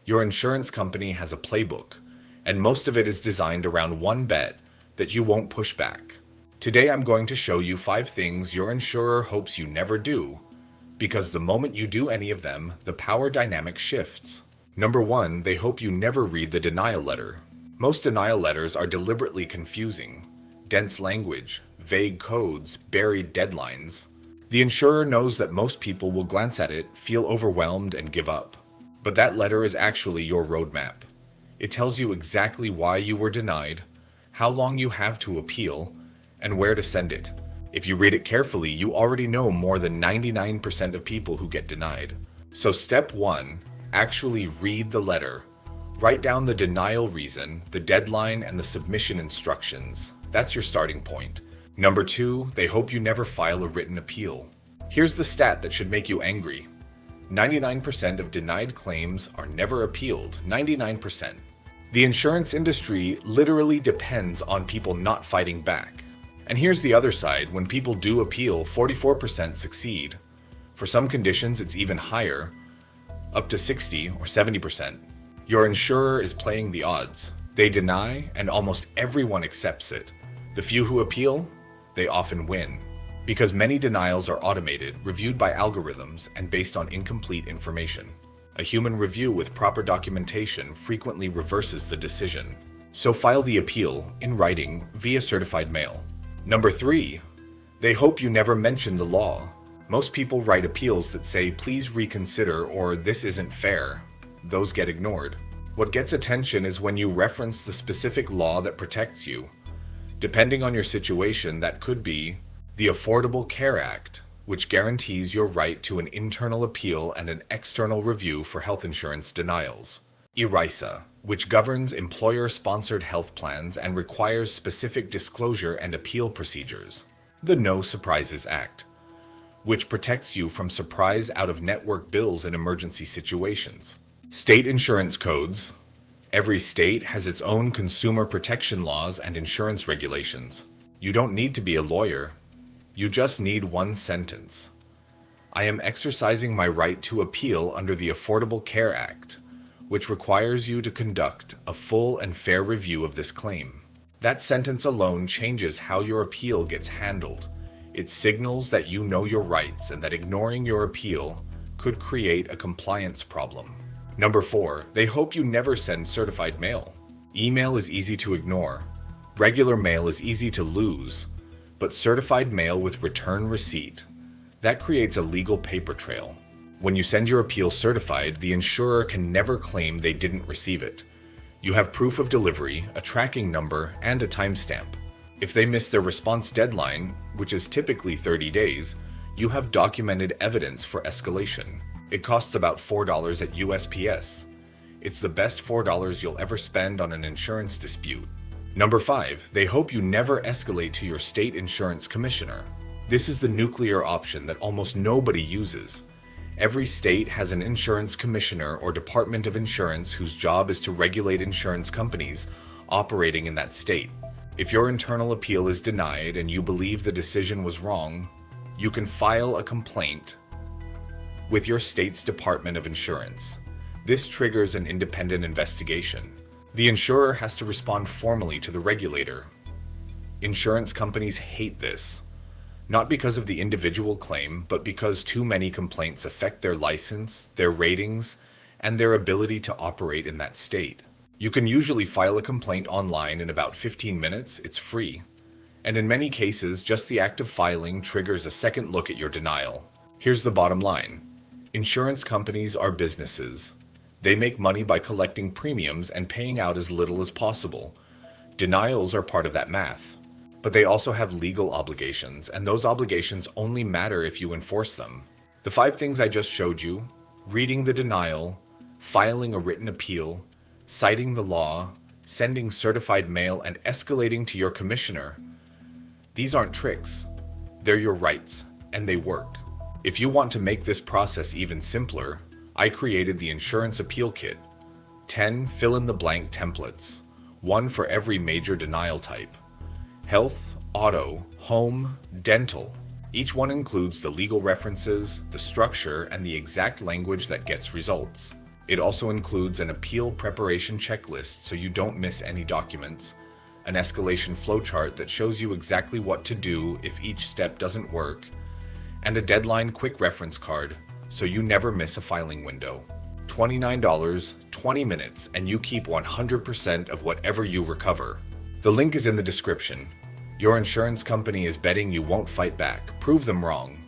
Your insurance company has a playbook, and most of it is designed around one bet that you won't push back. Today I'm going to show you 5 things your insurer hopes you never do, because the moment you do any of them, the power dynamic shifts. Number 1, they hope you never read the denial letter. Most denial letters are deliberately confusing. Dense language, vague codes, buried deadlines. The insurer knows that most people will glance at it, feel overwhelmed, and give up. But that letter is actually your roadmap. It tells you exactly why you were denied, how long you have to appeal, and where to send it. If you read it carefully, you already know more than 99% of people who get denied. So step 1, actually read the letter. Write down the denial reason, the deadline, and the submission instructions. That's your starting point. Number 2, they hope you never file a written appeal. Here's the stat that should make you angry. 99% of denied claims are never appealed. 99%. The insurance industry literally depends on people not fighting back. And here's the other side. When people do appeal, 44% succeed. For some conditions, it's even higher, up to 60 or 70%. Your insurer is playing the odds. They deny, and almost everyone accepts it. The few who appeal, they often win. Because many denials are automated, reviewed by algorithms, and based on incomplete information. A human review with proper documentation frequently reverses the decision. So file the appeal, in writing, via certified mail. Number 3, they hope you never mention the law. Most people write appeals that say, please reconsider, or this isn't fair. Those get ignored. What gets attention is when you reference the specific law that protects you. Depending on your situation, that could be the Affordable Care Act, which guarantees your right to an internal appeal and an external review for health insurance denials. ERISA, which governs employer-sponsored health plans and requires specific disclosure and appeal procedures. The No Surprises Act, which protects you from surprise out-of-network bills in emergency situations. State insurance codes. Every state has its own consumer protection laws and insurance regulations. You don't need to be a lawyer. You just need one sentence. I am exercising my right to appeal under the Affordable Care Act, which requires you to conduct a full and fair review of this claim. That sentence alone changes how your appeal gets handled. It signals that you know your rights and that ignoring your appeal could create a compliance problem. Number 4, they hope you never send certified mail. Email is easy to ignore. Regular mail is easy to lose. But certified mail with return receipt, that creates a legal paper trail. When you send your appeal certified, the insurer can never claim they didn't receive it. You have proof of delivery, a tracking number, and a timestamp. If they miss their response deadline, which is typically 30 days, you have documented evidence for escalation. It costs about $4 at USPS. It's the best $4 you'll ever spend on an insurance dispute. Number 5, they hope you never escalate to your state insurance commissioner. This is the nuclear option that almost nobody uses. Every state has an insurance commissioner or department of insurance whose job is to regulate insurance companies operating in that state. If your internal appeal is denied and you believe the decision was wrong, you can file a complaint with your state's Department of Insurance. This triggers an independent investigation. The insurer has to respond formally to the regulator. Insurance companies hate this, not because of the individual claim, but because too many complaints affect their license, their ratings, and their ability to operate in that state. You can usually file a complaint online in about 15 minutes. It's free. And in many cases, just the act of filing triggers a second look at your denial. Here's the bottom line. Insurance companies are businesses. They make money by collecting premiums and paying out as little as possible. Denials are part of that math. But they also have legal obligations, and those obligations only matter if you enforce them. The 5 things I just showed you, reading the denial, filing a written appeal, citing the law, sending certified mail, and escalating to your commissioner, these aren't tricks. They're your rights, and they work. If you want to make this process even simpler, I created the Insurance Appeal Kit. 10 fill-in-the-blank templates, one for every major denial type. Health, auto, home, dental. Each one includes the legal references, the structure, and the exact language that gets results. It also includes an appeal preparation checklist so you don't miss any documents, an escalation flowchart that shows you exactly what to do if each step doesn't work, and a deadline quick reference card so you never miss a filing window. $29, 20 minutes, and you keep 100% of whatever you recover. The link is in the description. Your insurance company is betting you won't fight back. Prove them wrong.